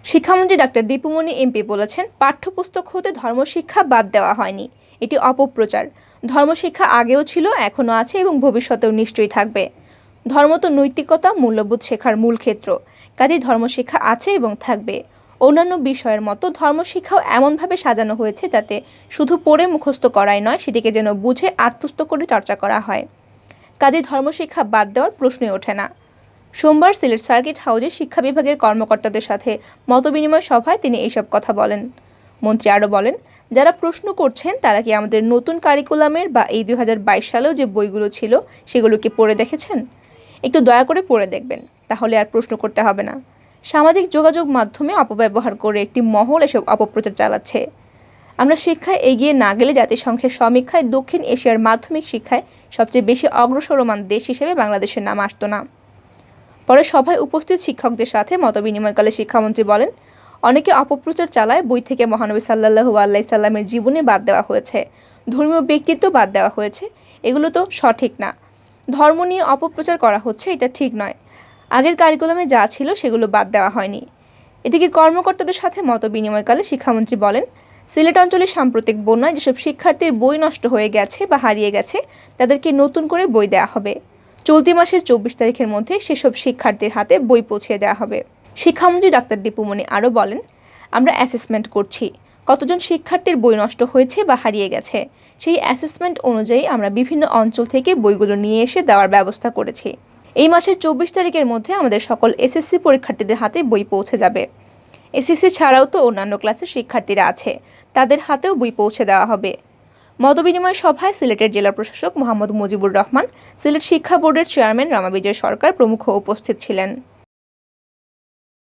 শিক্ষামন্ত্রী doctor Dipu Moni MP বলেছেন, পাঠ্যপুস্তক হতে ধর্মশিক্ষা বাদ দেওয়া হয়নি। এটি অপপ্রচার। ধর্মশিক্ষা আগেও ছিল, এখনও আছে এবং ভবিষ্যতেও নিশ্চয়ই থাকবে। ধর্ম তো নৈতিকতা, মূল্যবোধ শেখার মূল ক্ষেত্র। কাজেই ধর্মশিক্ষা আছে এবং থাকবে। অন্যান্য বিষয়ের মতো ধর্মশিক্ষাও এমনভাবে সাজানো হয়েছে যাতে শুধু পড়ে মুখস্থ করাই নয়, সেটিকে যেন বুঝে আত্মস্থ করে চর্চা করা হয়। কাজেই ধর্মশিক্ষা বাদ দেওয়ার প্রশ্নই ওঠে না। সোমবার সিলেট সার্কিট হাউসে শিক্ষা বিভাগের কর্মকর্তাদের সাথে মতবিনিময় সভায় তিনি এইসব কথা বলেন। মন্ত্রী আরও বলেন, যারা প্রশ্ন করছেন তারা কি আমাদের নতুন কারিকুলামের বা এই 2022 সালেও যে বইগুলো ছিল সেগুলো কি পড়ে দেখেছেন? একটু দয়া করে পড়ে দেখবেন, তাহলে আর প্রশ্ন করতে হবে না। সামাজিক যোগাযোগ মাধ্যমে অপব্যবহার করে একটি মহল এসব অপপ্রচার চালাচ্ছে। আমরা শিক্ষায় এগিয়ে না গেলে জাতিসংঘের সমীক্ষায় দক্ষিণ এশিয়ার মাধ্যমিক শিক্ষায় সবচেয়ে বেশি অগ্রসরমান দেশ হিসেবে বাংলাদেশের নাম আসতো না। পরে সভায় উপস্থিত শিক্ষকদের সাথে মতবিনিময়কালে শিক্ষামন্ত্রী বলেন, অনেকে অপপ্রচার চালায় বই থেকে মহানবী সাল্লাল্লাহু আলাইহি সাল্লামের জীবনী বাদ দেওয়া হয়েছে, ধর্মীয় ব্যক্তিত্ব বাদ দেওয়া হয়েছে। এগুলো তো সঠিক না। ধর্ম নিয়ে অপপ্রচার করা হচ্ছে, এটা ঠিক নয়। আগের কারিকুলামে যা ছিল সেগুলো বাদ দেওয়া হয়নি। এদিকে কর্মকর্তাদের সাথে মতবিনিময়কালে শিক্ষামন্ত্রী বলেন, সিলেট অঞ্চলে সাম্প্রতিক বন্যায় যেসব শিক্ষার্থীর বই নষ্ট হয়ে গেছে বা হারিয়ে গেছে তাদেরকে নতুন করে বই দেওয়া হবে। চলতি মাসের 24 তারিখের মধ্যে সেসব শিক্ষার্থীর হাতে বই পৌঁছে দেওয়া হবে। শিক্ষামন্ত্রী ডাক্তার দীপুমনি আরও বলেন, আমরা অ্যাসেসমেন্ট করছি কতজন শিক্ষার্থীর বই নষ্ট হয়েছে বা হারিয়ে গেছে। সেই অ্যাসেসমেন্ট অনুযায়ী আমরা বিভিন্ন অঞ্চল থেকে বইগুলো নিয়ে এসে দেওয়ার ব্যবস্থা করেছি। এই মাসের 24 তারিখের মধ্যে আমাদের সকল এসএসসি পরীক্ষার্থীদের হাতে বই পৌঁছে যাবে। এসএসসি ছাড়াও তো অন্যান্য ক্লাসের শিক্ষার্থীরা আছে, তাদের হাতেও বই পৌঁছে দেওয়া হবে। মতবিনিময় সভায় সিলেটের জেলা প্রশাসক মোহাম্মদ মুজিবুর রহমান, সিলেট শিক্ষা বোর্ডের চেয়ারম্যান রমা বিজয় সরকার প্রমুখ উপস্থিত ছিলেন।